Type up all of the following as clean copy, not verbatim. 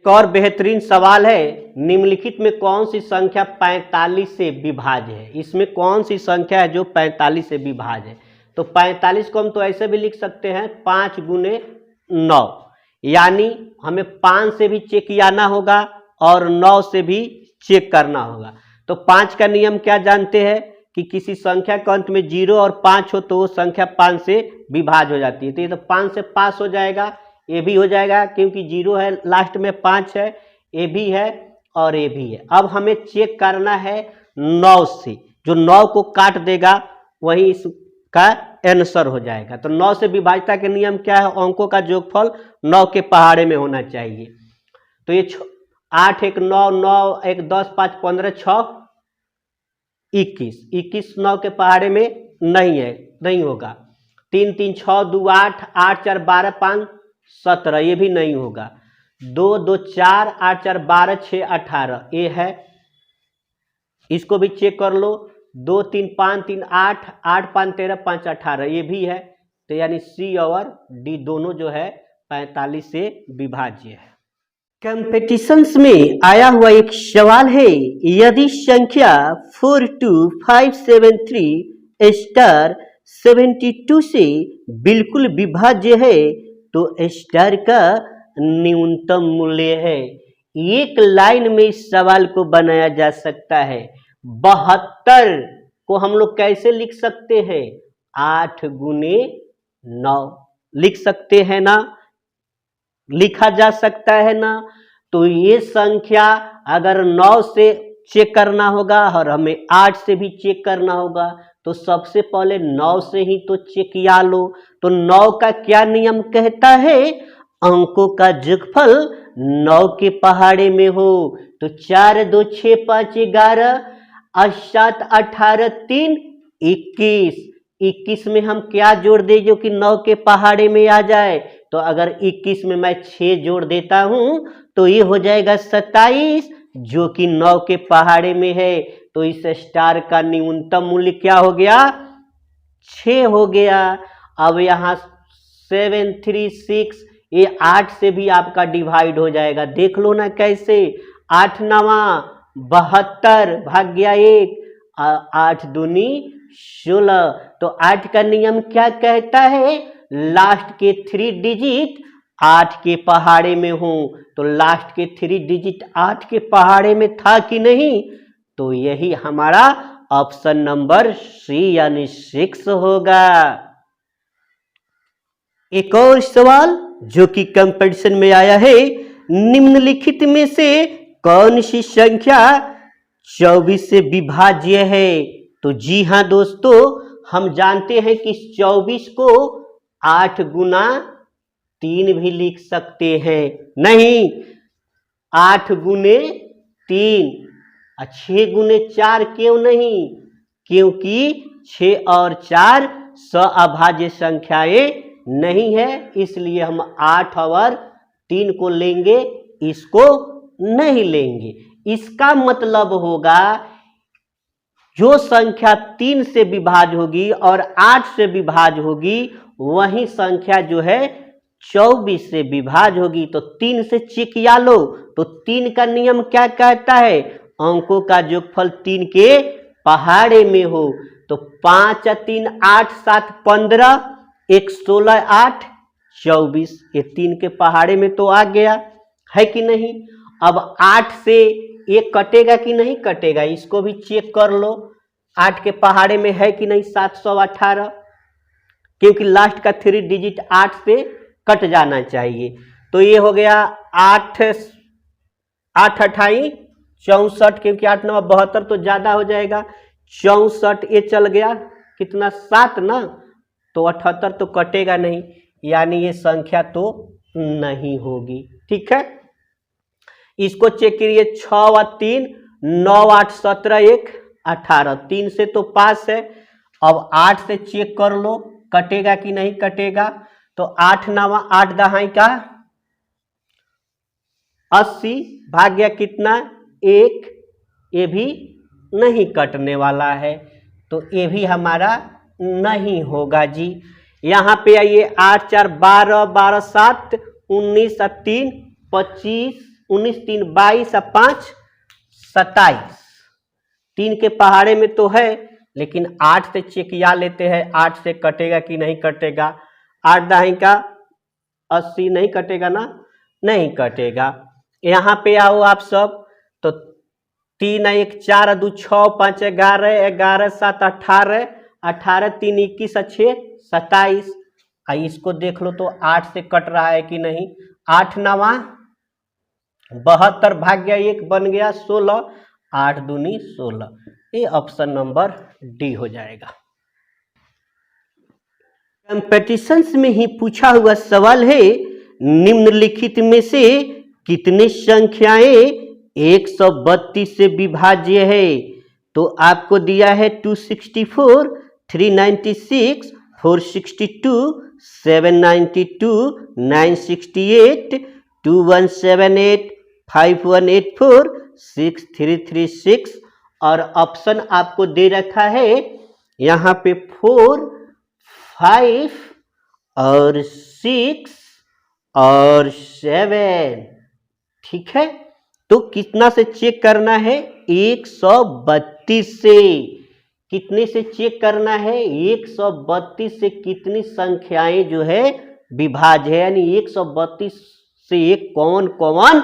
एक और बेहतरीन सवाल है, निम्नलिखित में कौन सी संख्या 45 से विभाज्य है। इसमें कौन सी संख्या है जो 45 से विभाज्य है। तो 45 को हम तो ऐसे भी लिख सकते हैं 5 गुने 9, यानी हमें 5 से भी चेक कियाना होगा और 9 से भी चेक करना होगा। तो 5 का नियम क्या जानते हैं कि किसी संख्या के अंत में 0 और 5 हो तो वो संख्या 5 से विभाज्य हो जाती है। तो ये तो 5 से पास हो जाएगा, ये भी हो जाएगा क्योंकि 0 है, लास्ट में 5 है, ये भी है और ये भी है। अब हमें चेक करना है 9 से, जो 9 को काट देगा वही इसका आंसर हो जाएगा। तो 9 से विभाज्यता के नियम क्या है, अंकों का योगफल 9 के पहाड़े में होना चाहिए। तो ये 8 1 9 9 1 10 5 15 6 21, 21 9 के पहाड़े में नहीं है, नहीं होगा। 3 3 6 2 8 8 4 12 5 17, ये भी नहीं होगा। 2 2 4 8 4 12 6 18, ये है, इसको भी चेक कर लो। 2 3 5 3 8 8 5 13 5 18, ये भी है। तो यानी सी और डी दोनों जो है 45 से विभाज्य है। कंपटीशंस में आया हुआ एक सवाल है, यदि संख्या 42573 स्टार 72 से बिल्कुल विभाज्य है तो स्टार का न्यूनतम मूल्य है। एक लाइन में इस सवाल को बनाया जा सकता है। 72 को हम लोग कैसे लिख सकते हैं, 8 गुने 9 लिख सकते हैं ना, लिखा जा सकता है ना। तो ये संख्या अगर 9 से चेक करना होगा और हमें 8 से भी चेक करना होगा, तो सबसे पहले 9 से ही तो चेक किया लो। तो 9 का क्या नियम कहता है, अंकों का योगफल 9 के पहाड़े में हो। तो 4 2 6 5 11 7 18 3 21, 21 में हम क्या जोड़ दे जो कि 9 के पहाड़े में आ जाए। तो अगर 21 में मैं 6 जोड़ देता हूं तो ये हो जाएगा 27, जो कि 9 के पहाड़े में है। तो इस स्टार का न्यूनतम मूल्य क्या हो गया, 6 हो गया। अब यहाँ 7 3 6, ये 8 से भी आपका डिवाइड हो जाएगा, देख लो ना कैसे। 8 9 72 भाग गया 1, 8 दूनी 16। तो 8 का नियम क्या कहता है, लास्ट के 3 डिजिट 8 के पहाड़े में हो। तो लास्ट के 3 डिजिट 8 के पहाड़े में था कि नहीं, तो यही हमारा ऑप्शन नंबर सी यानी 6 होगा। एक और सवाल जो कि कंपटीशन में आया है, निम्नलिखित में से कौन सी संख्या 24 से विभाज्य है। तो जी हाँ दोस्तों, हम जानते हैं कि 24 को 8 गुना 3 भी लिख सकते हैं, नहीं 8 गुने 3 और 6 गुने 4 क्यों नहीं, क्योंकि 6 और 4 सअभाज्य संख्याएं नहीं है, इसलिए हम 8 और 3 को लेंगे, इसको नहीं लेंगे। इसका मतलब होगा जो संख्या 3 से विभाज्य होगी और 8 से विभाज्य होगी, वही संख्या जो है 24 से विभाज्य होगी। तो 3 से चेक किया लो। तो 3 का नियम क्या कहता है, अंकों का योगफल 3 के पहाड़े में हो। तो 5 3 8 7 15 1 16 8 24, ये 3 के पहाड़े में तो आ गया है कि नहीं। अब 8 से 1 कटेगा कि नहीं कटेगा, इसको भी चेक कर लो। 8 के पहाड़े में है कि नहीं 718, क्योंकि लास्ट का 3 डिजिट 8 से कट जाना चाहिए। तो ये हो गया 8 8 28 64, क्योंकि 8 9 72 तो ज्यादा हो जाएगा। 64 ये चल गया कितना 7 ना, तो 78 तो कटेगा नहीं, यानी ये संख्या तो नहीं होगी। ठीक है, इसको चेक करिए। 6 और 3 9 8 17 1 18, 3 से तो पास है। अब 8 से चेक कर लो कटेगा कि नहीं कटेगा। तो 8 9 8 दहाई का 80 भाग गया कितना 1, ये भी नहीं कटने वाला है, तो ये भी हमारा नहीं होगा जी। यहाँ पे आइए 8 4 12 12 7 19 3 25, 19 3 22 और 5 27। 3 के पहाड़े में तो है, लेकिन 8 से चेकिया लेते हैं, 8 से कटेगा कि नहीं कटेगा। 8 दाही का 80 नहीं कटेगा ना, नहीं कटेगा। यहाँ पे आओ आप सब, तो 3 1 4 2 6 5 11 11 7 18 18 3 21 6 27। इसको देख लो तो 8 से कट रहा है कि नहीं। 8 9 72 भाग गया 1 बन गया 16, 8 दूनी 16। ये ऑप्शन नंबर डी हो जाएगा। कंपटीशंस में ही पूछा हुआ सवाल है, निम्नलिखित में से कितनी संख्याएं 132 से विभाज्य है। तो आपको दिया है 264, 396, 462, 792, 968, 2178, 5184, 6336 और ऑप्शन आपको दे रखा है यहाँ पे 4, 5 और 6 और 7। ठीक है, तो कितना से चेक करना है? 132 से। कितने से चेक करना है? 132 से कितनी संख्याएं जो है विभाज्य है, यानी 132 से एक कौन कौन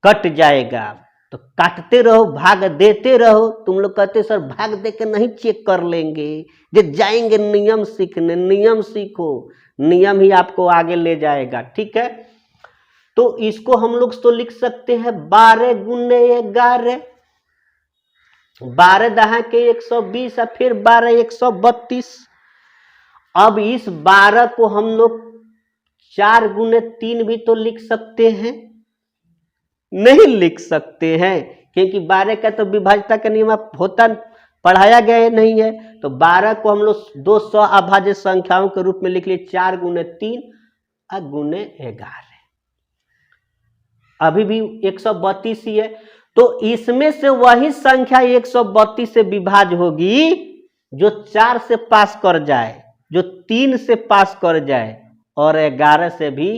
कट जाएगा। तो काटते रहो, भाग देते रहो। तुम लोग कहते सर भाग दे के नहीं चेक कर लेंगे, जब जाएंगे नियम सीखने। नियम सीखो, नियम ही आपको आगे ले जाएगा। ठीक है, तो इसको हम लोग तो लिख सकते हैं 12 गुने 11, 12 दहा के 120 और फिर 12 132। अब इस 12 को हम लोग 4 गुने 3 भी तो लिख सकते हैं। नहीं लिख सकते हैं, क्योंकि 12 का तो विभाज्यता का नियम होता पढ़ाया गया नहीं है। तो 12 को हम लोग 200 अभाज्य संख्याओं के रूप में लिख लिए, 4 गुने 3 और गुने 11। अभी भी 132 ही है। तो इसमें से वही संख्या 132 से विभाज्य होगी जो 4 से पास कर जाए, जो 3 से पास कर जाए और 11 से भी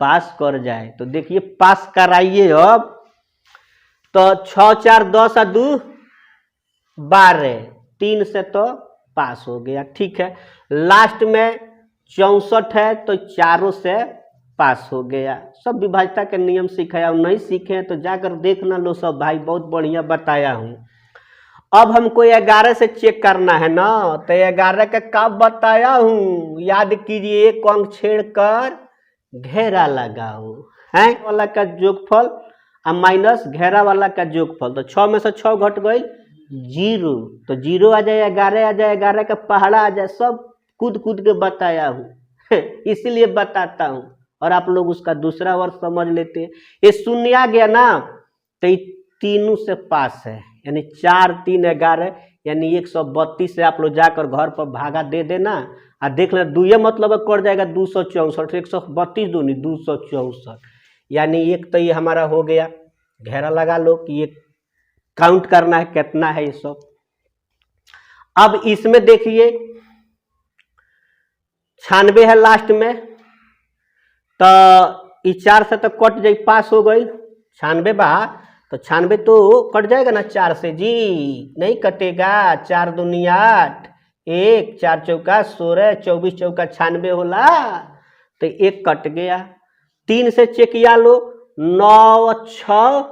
पास कर जाए। तो देखिए पास कराइए अब। तो 6 4 10 और 2 12, 3 से तो पास हो गया। ठीक है, लास्ट में 64 है तो चारों से पास हो गया। सब विभाज्यता के नियम सीखे और नहीं सीखे तो जाकर देखना लो सब भाई, बहुत बढ़िया बताया हूँ। अब हमको 11 से चेक करना है ना, तो 11 का कब बताया हूँ, याद कीजिए। एक अंक छेड़कर घेरा लगाओ, है वाला का जोगफल और माइनस घेरा वाला का जोगफल। तो 6 में से 6 घट गई 0, तो 0 आ जाए, 11 आ जाए, 11 का पहाड़ा आ जाए। सब कूद कूद के बताया हूँ इसीलिए बताता हूँ, और आप लोग उसका दूसरा वर्ग समझ लेते हैं। ये शून्य आ गया ना, तो ये तीनों से पास है, यानी 4 3 11, यानी 132 से आप लोग जाकर घर पर भागा दे देना और देख लेना। दुए मतलब कट जाएगा 264, 132 दूनी 264, यानी एक तो ये हमारा हो गया। घेरा लगा लो कि ये काउंट करना है कितना है ये सब। अब इसमें देखिए 96 है लास्ट में, तो इस 4 से तो कट जाए, पास हो गई। 96 बा, तो 96 तो कट जाएगा ना 4 से जी, नहीं कटेगा। 4 दूनी 8, 1 4 चौका 16, 24 चौका 96 होला, तो 1 कट गया। 3 से चेकिया लो, 9 6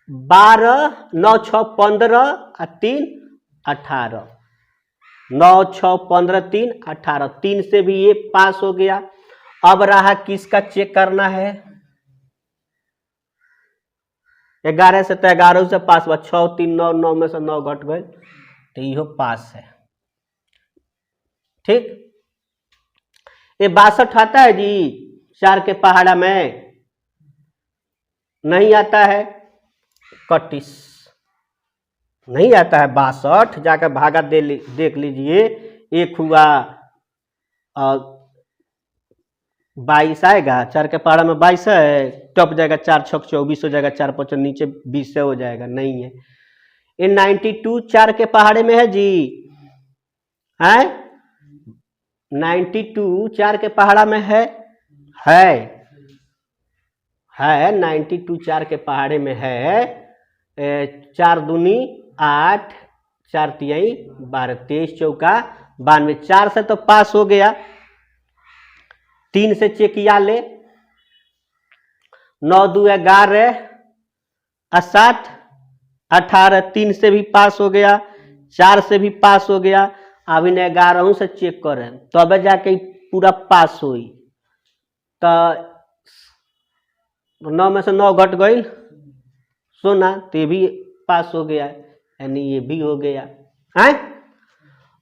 12, 9 6 15 और 3 18, 9 6 15 3 18, 3 से भी ये पास हो गया। अब रहा किसका चेक करना है? 11 से तो 11 से पास हुआ, 6 3 9, 9 में से 9 घट गए, तो यो पास है। ठीक, ये 62 आता है जी 4 के पहाड़ा में? नहीं आता है। 31 नहीं आता है। 62 जाकर भागा देख लीजिए। 1 हुआ और 22 आएगा, 4 के पहाड़ा में 22 है, टप जाएगा, 4 6 24 हो जाएगा, 4 5 नीचे 20 से हो जाएगा, नहीं है। ये 92 4 के पहाड़े में है जी, है 92 4 के पहाड़ा में है है 92 4 के पहाड़े में है। 4 दूनी 8, 4 तिहाई 12, 23 चौका 92। 4 से तो पास हो गया, 3 से चेकिया ले, 9 2 11 60 18, 3 से भी पास हो गया, 4 से भी पास हो गया। अब इन 11 से चेक करें तब तो जाके पूरा पास हुई। तो 9 में से 9 घट गई, सोना, तो ये भी पास हो गया, यानी ये भी हो गया है।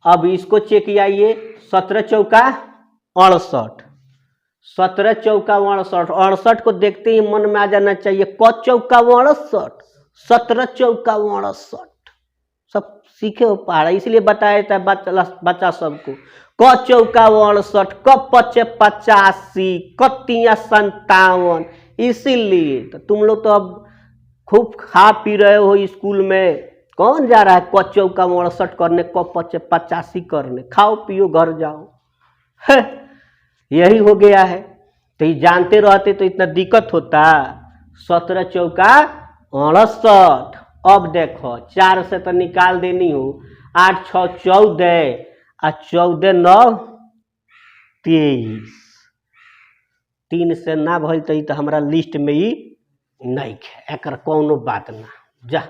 अब इसको चेक किया, 17 चौका 68, 17 चौका 68, 68 को देखते ही मन में आ जाना चाहिए क चौका 68, 17 चौका 68, सब सीखे हो पहाड़ा, इसलिए बताया था बच्चा सबको। क चौका 68, क पचे 85, क तिया 57, इसीलिए तो तुम लोग तो अब खूब खा पी रहे हो स्कूल में। कौन जा रहा है क चौका 68 करने, क पचे 85 करने? खाओ पियो घर जाओ, है यही हो गया है। तो ये जानते रहते तो इतना दिक्कत होता। 17 चौका 68। अब देखो 4 से तो निकाल देनी हो, 8 6 14 और 14 9 23, 3 से ना भइल तो हमारा लिस्ट में ही नहीं है, एक कोनो बात ना जा।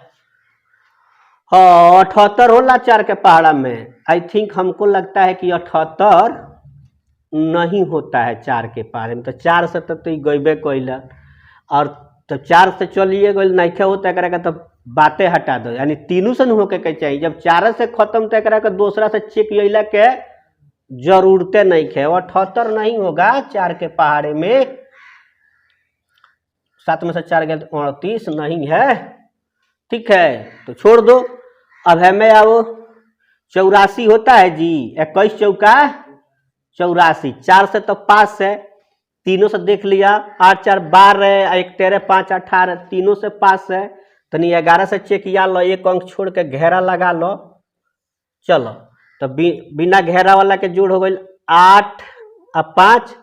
हाँ 78 होला 4 के पहाड़ा में। आई थिंक हमको लगता है कि 78 नहीं होता है 4 के पहाड़े में। तो 4 से तो गईबे कैला, और तो 4 से चलिए गई नहीं होता करेगा तो बातें हटा दो, यानी तीनों से नहीं होके चाहिए। जब 4 से खत्म तो करा दूसरा से चेक अला के जरूरते नहीं है। 78 नहीं होगा 4 के पहाड़े में। 7 में से 4 गए 38 नहीं है, ठीक है तो छोड़ दो। अब हमें आओ 84 होता है जी, 21 चौका 84, 4 से तो पास है, तीनों से देख लिया, 8 4 12, 1 13 5 18, तीनों से पास है। तनी 11 से चेक किया लो, एक अंक छोड़ के घेरा लगा लो, चलो तो बिना घेरा वाला के जोड़ हो गई 8 और 5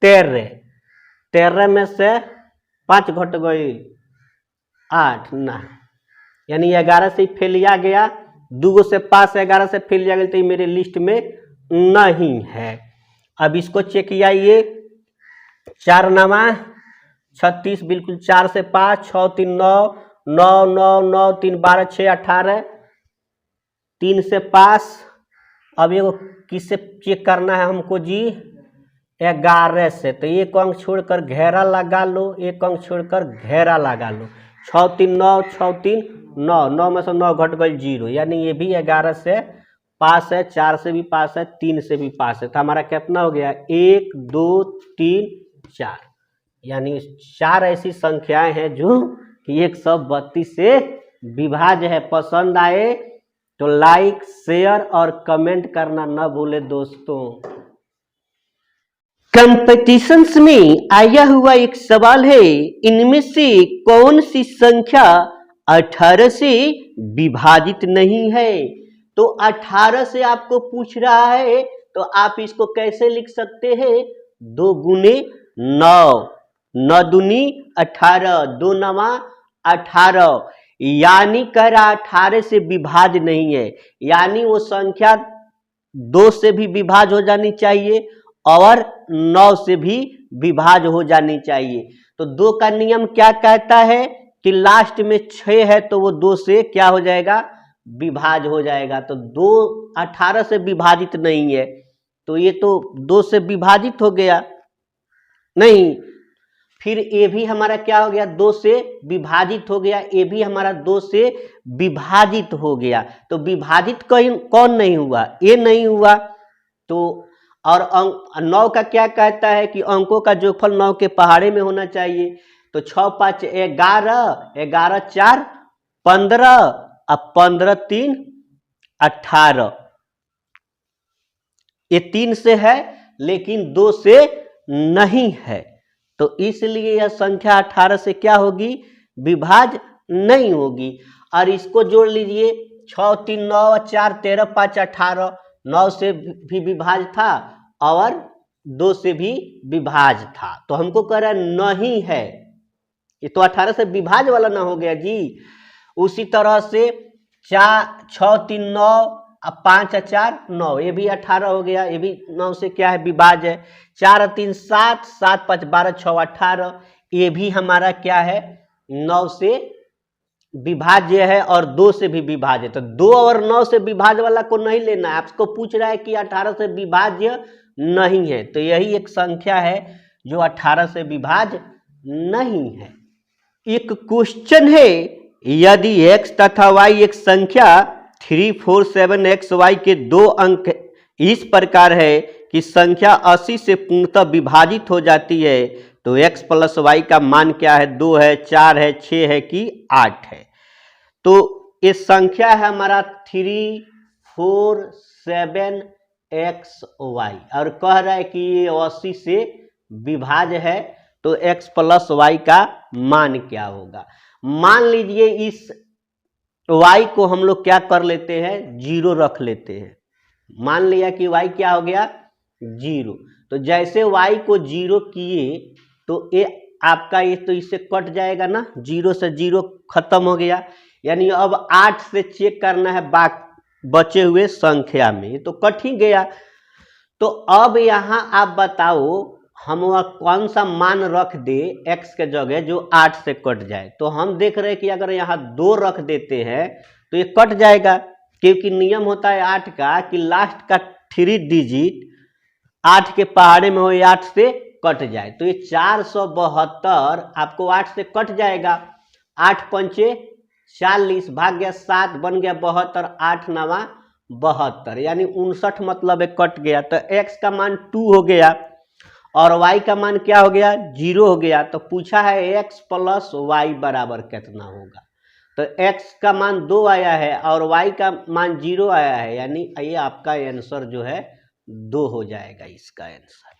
13, 13 में से 5 घट गई 8 ना, यानी 11 से फेलिया गया, 2 से पास 11 से फेलिया गया, तो मेरे लिस्ट में नहीं है। अब इसको चेक किया, 4 9 36, बिल्कुल 4 से 5, 6 3 9 9 9 9 3 12 6 18, 3 से पास। अब ये किससे चेक करना है हमको जी? 11 से। तो एक अंक छोड़कर घेरा लगा लो, एक अंक छोड़कर घेरा लगा लो, 6 3 9 6 3 9, 9 में से 9 घट गई 0, यानी ये भी 11 से पास है, 4 से भी पास है, 3 से भी पास है। तो हमारा कितना हो गया? 1 2 3 4, यानी 4 ऐसी संख्याएं हैं जो कि 132 से विभाज्य है। पसंद आए तो लाइक शेयर और कमेंट करना न भूले दोस्तों। कंपटीशंस में आया हुआ एक सवाल है, इनमें से कौन सी संख्या 18 से विभाजित नहीं है? तो 18 से आपको पूछ रहा है, तो आप इसको कैसे लिख सकते हैं? 2 गुने 9, 9 दूनी 18, 2 9 18, यानी कह रहा 18 से विभाज्य नहीं है, यानी वो संख्या 2 से भी विभाज्य हो जानी चाहिए और 9 से भी विभाज्य हो जानी चाहिए। तो 2 का नियम क्या कहता है कि लास्ट में 6 है तो वो 2 से क्या हो जाएगा? विभाज्य हो जाएगा। तो 2 18 से विभाजित नहीं है, तो ये तो 2 से विभाजित हो गया नहीं। फिर ये भी हमारा क्या हो गया? 2 से विभाजित हो गया, ये भी हमारा 2 से विभाजित हो गया। तो विभाजित कौन नहीं हुआ? ये नहीं हुआ। तो और 9 का क्या कहता है कि अंकों का जोगफल 9 के पहाड़े में होना चाहिए। तो 6 5 11, 11 4 15 और 15 3 18, ये 3 से है लेकिन 2 से नहीं है, तो इसलिए यह संख्या 18 से क्या होगी? विभाज्य नहीं होगी। और इसको जोड़ लीजिए, 6 3 9 4 13 5 18, 9 से भी विभाज्य था और 2 से भी विभाज्य था। तो हमको कह रहा नहीं है, ये तो 18 से विभाज्य वाला ना हो गया जी। उसी तरह से 4 6 3 9 अब 5 4 9, ये भी 18 हो गया, ये भी 9 से क्या है विभाज्य है। 4 3 7 7 5 12 6 18, ये भी हमारा क्या है 9 से विभाज्य है और 2 से भी विभाज्य है। तो 2 और 9 से विभाज्य वाला को नहीं लेना है, आपको पूछ रहा है कि 18 से विभाज्य नहीं है, तो यही एक संख्या है जो 18 से विभाज्य नहीं है। एक क्वेश्चन है, यदि x तथा y एक संख्या 3 4 7 xy के दो अंक इस प्रकार है कि संख्या 80 से पूर्णतः विभाजित हो जाती है, तो x प्लस वाई का मान क्या है? 2 है, 4 है, 6 है कि 8 है? तो ये संख्या है हमारा 3 4 7 xy और कह रहा है कि ये 80 से विभाज्य है, तो x प्लस वाई का मान क्या होगा? मान लीजिए इस y को हम लोग क्या कर लेते हैं, 0 रख लेते हैं। मान लिया कि y क्या हो गया 0, तो जैसे y को 0 किए तो ये आपका ये तो इससे कट जाएगा ना, 0 से 0 खत्म हो गया। यानी अब 8 से चेक करना है बचे हुए संख्या में, ये तो कट ही गया। तो अब यहाँ आप बताओ हम वह कौन सा मान रख दे x के जगह जो 8 से कट जाए। तो हम देख रहे हैं कि अगर यहाँ 2 रख देते हैं तो ये कट जाएगा, क्योंकि नियम होता है 8 का कि लास्ट का 3 डिजिट 8 के पहाड़े में हो 8 से कट जाए। तो ये 472 आपको 8 से कट जाएगा। 8 पंचे 40 भाग गया 7 बन गया 72, 8 9 72, यानी 59 मतलब कट गया। तो x का मान 2 हो गया और y का मान क्या हो गया 0 हो गया। तो पूछा है x प्लस वाई बराबर कितना होगा, तो x का मान 2 आया है और y का मान 0 आया है, यानी ये आपका आंसर जो है 2 हो जाएगा इसका आंसर।